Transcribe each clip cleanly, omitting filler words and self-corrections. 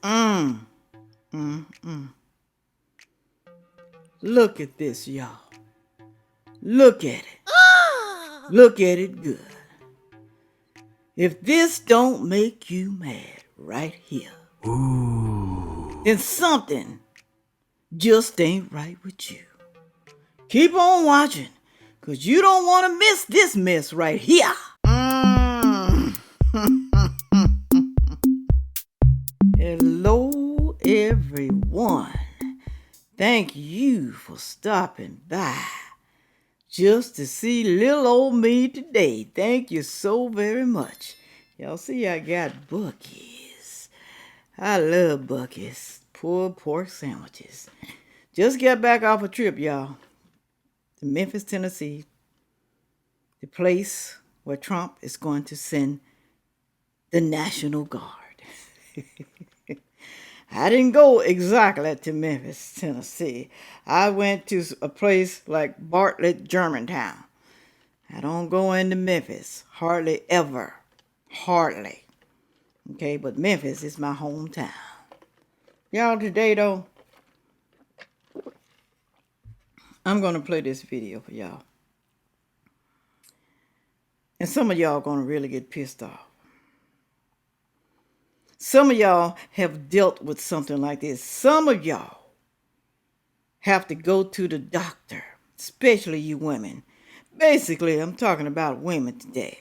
Mm, mm, mm. Look at this, y'all. Look at it. Look at it good. If this don't make you mad right here, then something just ain't right with you. Keep on watching, because you don't want to miss this mess right here. Mm. Hello, everyone. Thank you for stopping by just to see little old me today. Thank you so very much. Y'all see I got Buc-ee's. I love Buc-ee's. Pulled pork sandwiches. Just got back off a trip, y'all. To Memphis, Tennessee. The place where Trump is going to send the National Guard. I didn't go exactly to Memphis, Tennessee. I went to a place like Bartlett, Germantown. I don't go into Memphis. Hardly ever. Hardly. Okay, but Memphis is my hometown. Y'all, today though, I'm going to play this video for y'all. And some of y'all are going to really get pissed off. Some of y'all have dealt with something like this. Some of y'all have to go to the doctor, especially you women. Basically, I'm talking about women today.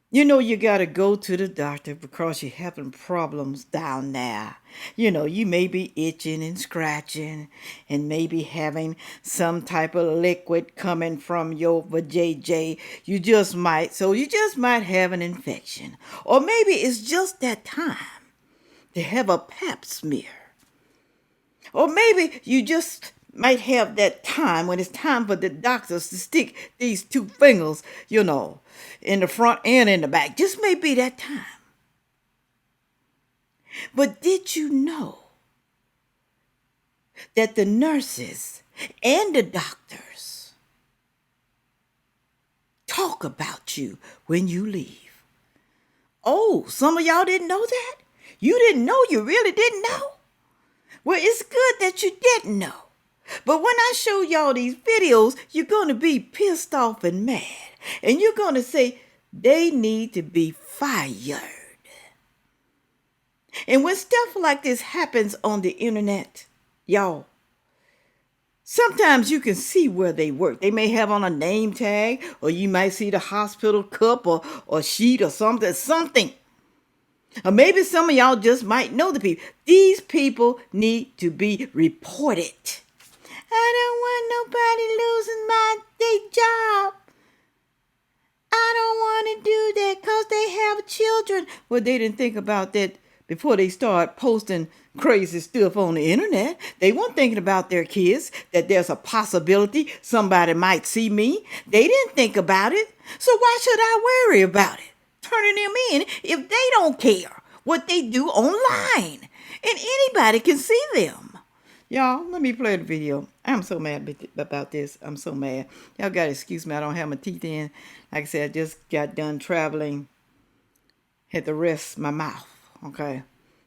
You know you got to go to the doctor because you're having problems down there. You know, you may be itching and scratching and maybe having some type of liquid coming from your vajayjay. You just might have an infection. Or maybe it's just that time to have a pap smear. Or maybe you just might have that time when it's time for the doctors to stick these two fingers, you know, in the front and in the back. Just may be that time. But did you know that the nurses and the doctors talk about you when you leave? Oh, some of y'all didn't know that? You didn't know? You really didn't know? Well, it's good that you didn't know. But when I show y'all these videos, you're going to be pissed off and mad. And you're going to say, they need to be fired. And when stuff like this happens on the internet, y'all, sometimes you can see where they work. They may have on a name tag, or you might see the hospital cup or sheet or something. Or maybe some of y'all just might know the people. These people need to be reported. I don't want nobody losing their job. I don't want to do that because they have children. Well, they didn't think about that before they start posting crazy stuff on the internet. They weren't thinking about their kids, that there's a possibility somebody might see me. They didn't think about it. So why should I worry about it? Turning them in if they don't care what they do online. And anybody can see them. Y'all, let me play the video. I'm so mad about this. I'm so mad. Y'all got to excuse me. I don't have my teeth in. Like I said, I just got done traveling. Had to rest my mouth. Okay.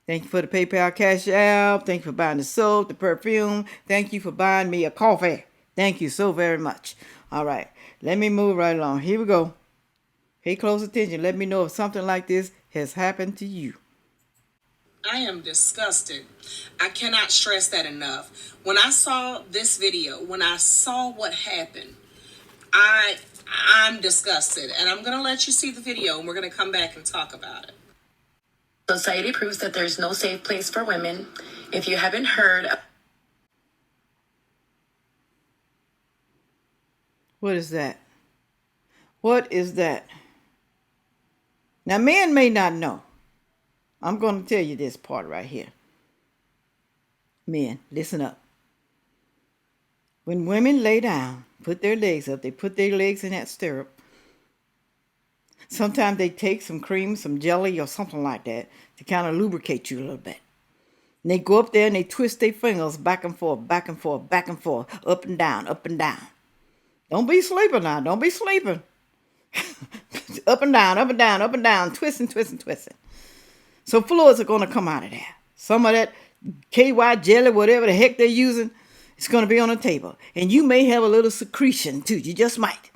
Thank you for the PayPal Cash App. Thank you for buying the soap, the perfume. Thank you for buying me a coffee. Thank you so very much. All right. Let me move right along. Here we go. Pay close attention. Let me know if something like this has happened to you. I am disgusted. I cannot stress that enough. When I saw this video, when I saw what happened, I'm disgusted. And I'm going to let you see the video and we're going to come back and talk about it. Society proves that there's no safe place for women. If you haven't heard... What is that? What is that? Now, men may not know. I'm going to tell you this part right here. Men, listen up. When women lay down, put their legs up, they put their legs in that stirrup. Sometimes they take some cream, some jelly, or something like that to kind of lubricate you a little bit. And they go up there and they twist their fingers back and forth, back and forth, back and forth, up and down, up and down. Don't be sleeping now. Don't be sleeping. Up and down, up and down, up and down, twisting, twisting, twisting. So fluids are going to come out of there. Some of that KY jelly, whatever the heck they're using, it's going to be on the table. And you may have a little secretion too. You just might.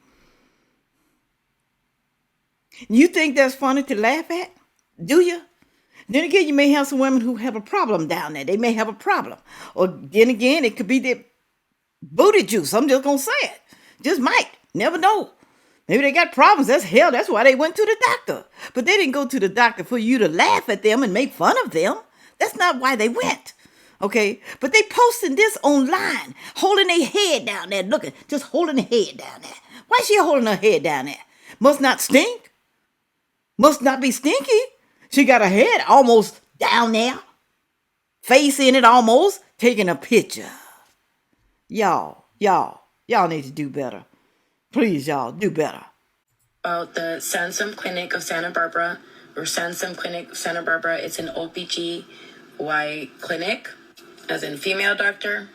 You think that's funny to laugh at? Do you? Then again, you may have some women who have a problem down there. They may have a problem. Or then again, it could be their booty juice. I'm just going to say it. Just might. Never know. Maybe they got problems. That's hell. That's why they went to the doctor. But they didn't go to the doctor for you to laugh at them and make fun of them. That's not why they went. Okay? But they posting this online, holding their head down there, looking, just holding their head down there. Why is she holding her head down there? Must not stink. Must not be stinky. She got her head almost down there, face in it almost, taking a picture. Y'all need to do better. Please, y'all, do better. About the Sansum Clinic of Santa Barbara, or Sansum Clinic of Santa Barbara. It's an OBGY clinic, as in female doctor.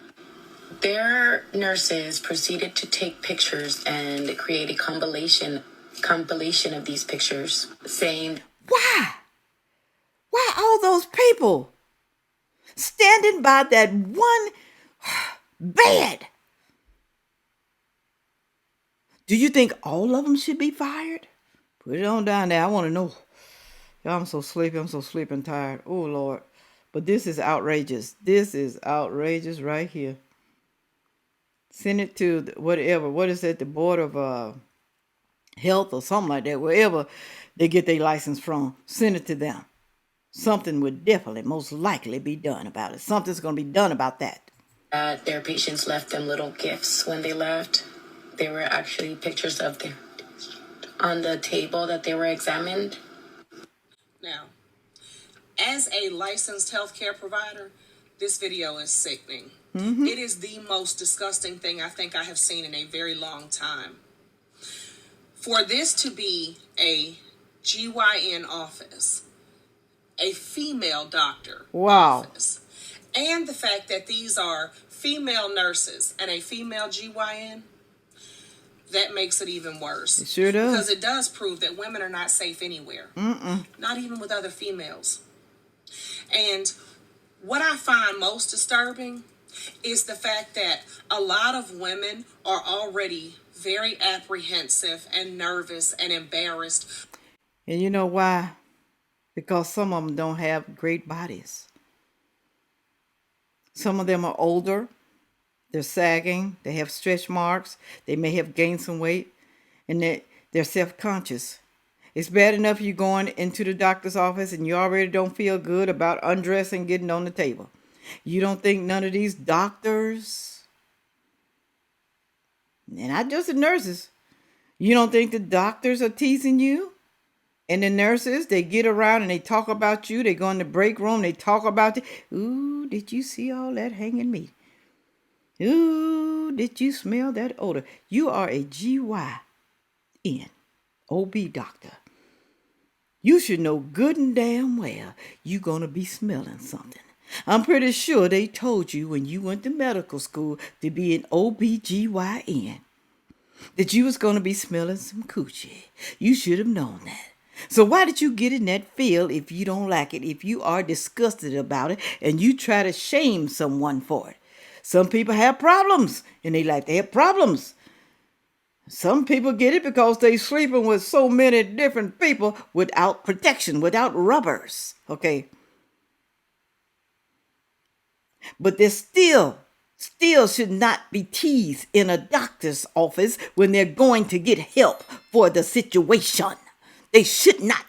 Their nurses proceeded to take pictures and create a compilation of these pictures, saying, Why? Why all those people standing by that one bed? Do you think all of them should be fired? Put it on down there. I want to know. Y'all, I'm so sleepy. I'm so sleeping tired. Oh, Lord. But this is outrageous. This is outrageous right here. Send it to whatever. What is it? The Board of Health or something like that. Wherever they get their license from. Send it to them. Something would definitely, most likely be done about it. Something's going to be done about that. Their patients left them little gifts when they left. They were actually pictures of them on the table that they were examined. Now, as a licensed healthcare provider, this video is sickening. Mm-hmm. It is the most disgusting thing I think I have seen in a very long time. For this to be a GYN office, a female doctor office, and the fact that these are female nurses and a female GYN, that makes it even worse. It sure does. Because it does prove that women are not safe anywhere. Not even with other females. And what I find most disturbing is the fact that a lot of women are already very apprehensive and nervous and embarrassed. And you know why? Because some of them don't have great bodies. Some of them are older. They're sagging. They have stretch marks. They may have gained some weight. And they're self-conscious. It's bad enough you going into the doctor's office and you already don't feel good about undressing, getting on the table. You don't think none of these doctors, and not just the nurses, you don't think the doctors are teasing you? And the nurses, they get around and they talk about you. They go in the break room. They talk about you. Ooh, did you see all that hanging meat? Ooh, did you smell that odor? You are a GYN, OB doctor. You should know good and damn well you're going to be smelling something. I'm pretty sure they told you when you went to medical school to be an OBGYN that you was going to be smelling some coochie. You should have known that. So why did you get in that field if you don't like it, if you are disgusted about it, and you try to shame someone for it? Some people have problems in their life. They have problems. Some people get it because they sleeping with so many different people without protection, without rubbers. Okay. But they still should not be teased in a doctor's office when they're going to get help for the situation. They should not.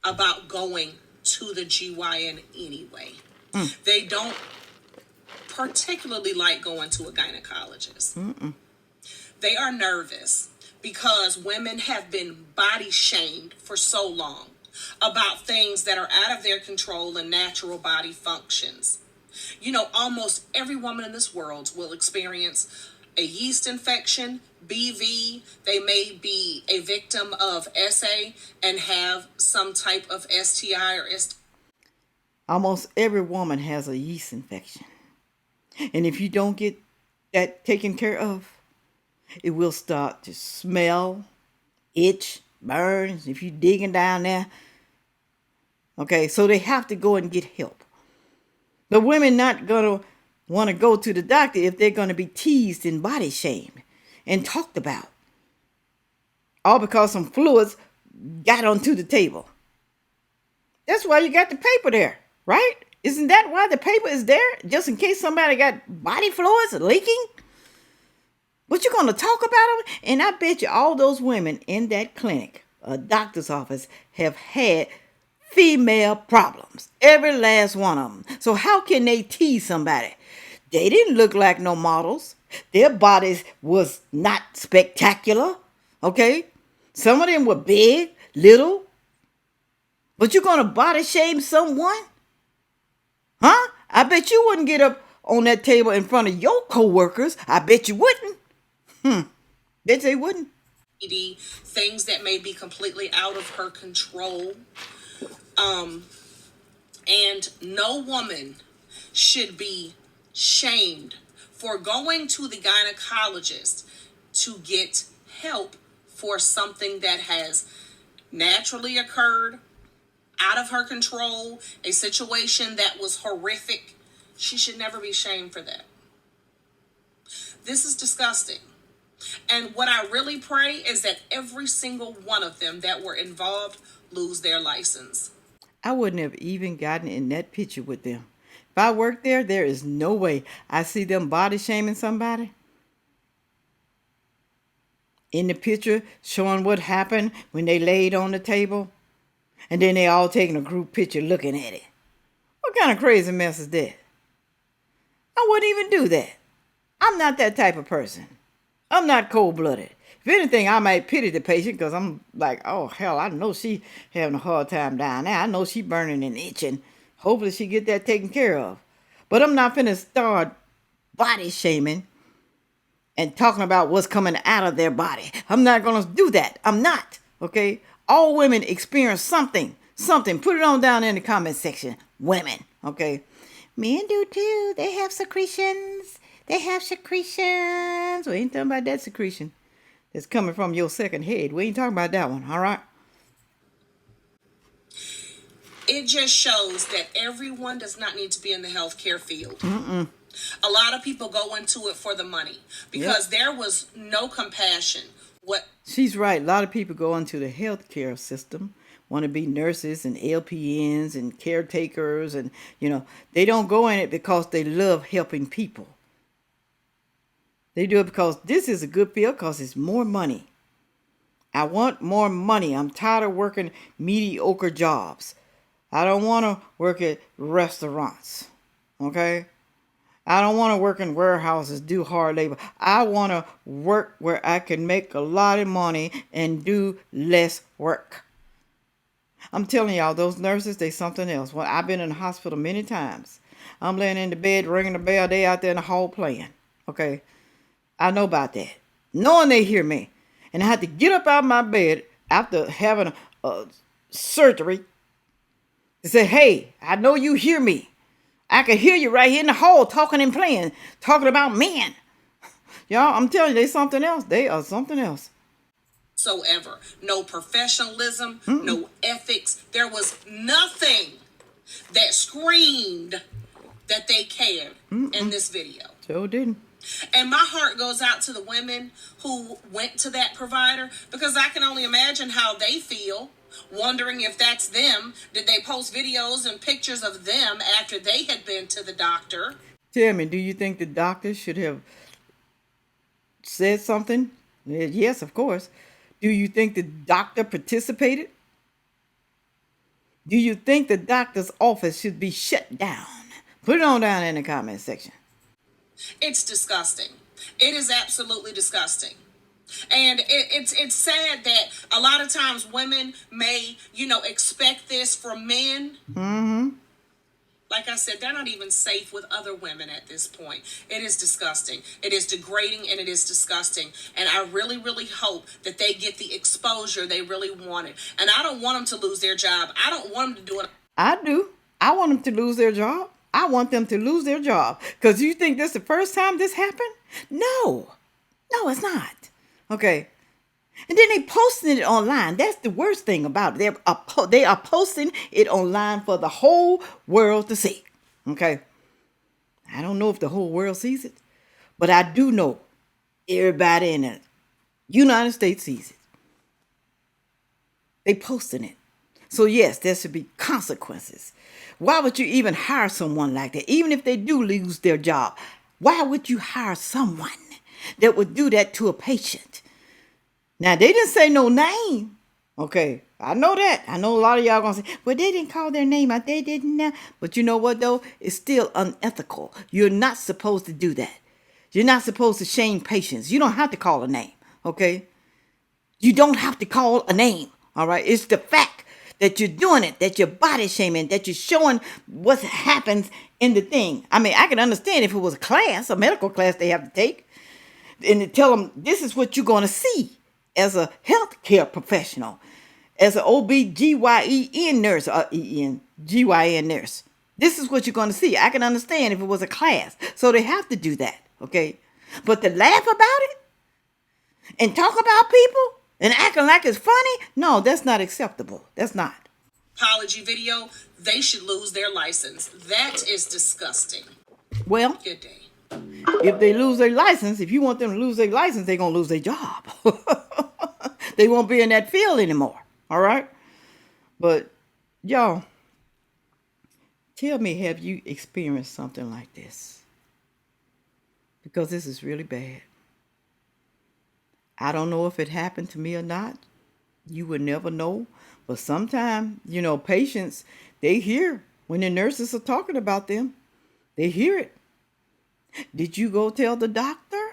About going to the GYN anyway. They don't particularly like going to a gynecologist. They are nervous because women have been body shamed for so long about things that are out of their control and natural body functions. You know, almost every woman in this world will experience a yeast infection, BV. They may be a victim of SA and have some type of STI or STI. Almost every woman has a yeast infection. And if you don't get that taken care of, it will start to smell, itch, burn. If you're digging down there, Okay, so they have to go and get help. The women not going to want to go to the doctor if they're going to be teased and body shamed and talked about. All because some fluids got onto the table. That's why you got the paper there, right? Isn't that why the paper is there? Just in case somebody got body fluids leaking? But you're going to talk about them? And I bet you all those women in that clinic, a doctor's office, have had female problems. Every last one of them. So how can they tease somebody? They didn't look like no models. Their bodies was not spectacular. Okay? Some of them were big, little. But you're going to body shame someone? Huh? I bet you wouldn't get up on that table in front of your coworkers. I bet you wouldn't. Bet they wouldn't. Things that may be completely out of her control. And no woman should be shamed for going to the gynecologist to get help for something that has naturally occurred, out of her control, a situation that was horrific. She should never be shamed for that. This is disgusting. And what I really pray is that every single one of them that were involved lose their license. I wouldn't have even gotten in that picture with them. If I worked there, there is no way I see them body shaming somebody. In the picture, showing what happened when they laid on the table. And then they all taking a group picture looking at it. What kind of crazy mess is that? I wouldn't even do that. I'm not that type of person. I'm not cold-blooded. If anything, I might pity the patient because I'm like, oh, hell, I know she having a hard time down there. I know she burning and itching. Hopefully she get that taken care of. But I'm not finna start body shaming and talking about what's coming out of their body. I'm not going to do that. I'm not. Okay? All women experience something. Put it on down in the comment section. Women. Okay? Men do too. They have secretions. We ain't talking about that secretion that's coming from your second head. We ain't talking about that one, all right? It just shows that everyone does not need to be in the healthcare field. A lot of people go into it for the money because there was no compassion. She's right. A lot of people go into the healthcare system, want to be nurses and LPNs and caretakers, and, they don't go in it because they love helping people. They do it because this is a good field because it's more money. I want more money. I'm tired of working mediocre jobs. I don't want to work at restaurants. Okay? I don't want to work in warehouses, do hard labor. I want to work where I can make a lot of money and do less work. I'm telling y'all, those nurses, they something else. Well, I've been in the hospital many times. I'm laying in the bed, ringing the bell. They out there in the hall playing. Okay? I know about that. Knowing they hear me. And I had to get up out of my bed after having a surgery to say, hey, I know you hear me. I can hear you right here in the hall talking and playing, talking about men. Y'all, I'm telling you, they something else. They are something else. Whatsoever. No professionalism, no ethics. There was nothing that screamed that they cared in this video. So didn't. And my heart goes out to the women who went to that provider because I can only imagine how they feel, wondering if that's them. Did they post videos and pictures of them after they had been to the doctor? Tell me, do you think the doctor should have said something? Yes, of course. Do you think the doctor participated? Do you think the doctor's office should be shut down? Put it on down in the comment section. It's disgusting. It is absolutely disgusting. And it's sad that a lot of times women may, expect this from men. Like I said, they're not even safe with other women at this point. It is disgusting. It is degrading and it is disgusting. And I really, really hope that they get the exposure they really wanted. And I don't want them to lose their job. I don't want them to do it. I do. I want them to lose their job. I want them to lose their job. Because you think this is the first time this happened? No. No, it's not. Okay. And then they posting it online. That's the worst thing about it. They are posting it online for the whole world to see. Okay? I don't know if the whole world sees it, but I do know everybody in the United States sees it. They posting it. So yes, there should be consequences. Why would you even hire someone like that? Even if they do lose their job, why would you hire someone that would do that to a patient? Now, they didn't say no name. Okay, I know that. I know a lot of y'all going to say, well, they didn't call their name out. They didn't know. But you know what, though? It's still unethical. You're not supposed to do that. You're not supposed to shame patients. You don't have to call a name, okay? You don't have to call a name, all right? It's the fact that you're doing it, that you're body shaming, that you're showing what happens in the thing. I mean, I can understand if it was a class, a medical class they have to take, and to tell them this is what you're going to see as a healthcare professional, as an OB-GYN nurse, or GYN nurse. This is what you're going to see. I can understand if it was a class. So they have to do that, okay? But to laugh about it and talk about people and acting like it's funny, no, that's not acceptable. That's not. Apology video, they should lose their license. That is disgusting. Well, Good day. if they lose their license, if you want them to lose their license, they're going to lose their job. They won't be in that field anymore. All right? But, y'all, tell me, have you experienced something like this? Because this is really bad. I don't know if it happened to me or not. You would never know. But sometimes, patients, they hear when the nurses are talking about them. They hear it. Did you go tell the doctor?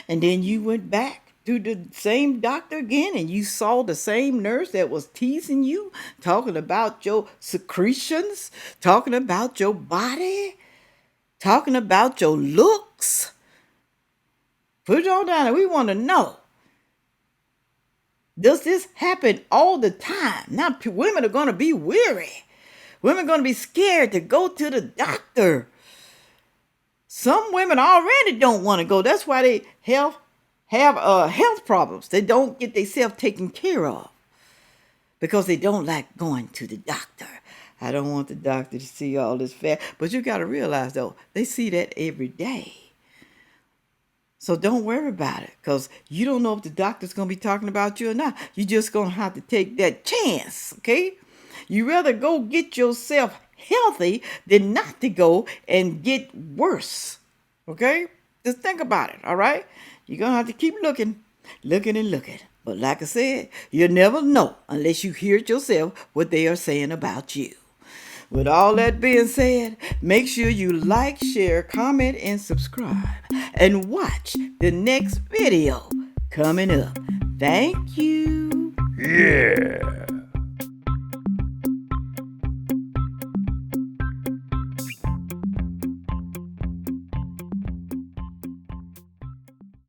And then you went back to the same doctor again and you saw the same nurse that was teasing you, talking about your secretions, talking about your body, talking about your looks. Put it on down and we want to know. Does this happen all the time? Now, women are going to be weary. Women are going to be scared to go to the doctor. Some women already don't want to go. That's why they have health problems. They don't get themselves taken care of because they don't like going to the doctor. I don't want the doctor to see all this fat. But you got to realize, though, they see that every day. So don't worry about it because you don't know if the doctor's going to be talking about you or not. You're just going to have to take that chance, okay? You rather go get yourself healthy than not to go and get worse, okay? Just think about it, all right? You're going to have to keep looking. But like I said, you'll never know unless you hear it yourself what they are saying about you. With all that being said, make sure you like, share, comment, and subscribe. And watch the next video coming up. Thank you. Yeah.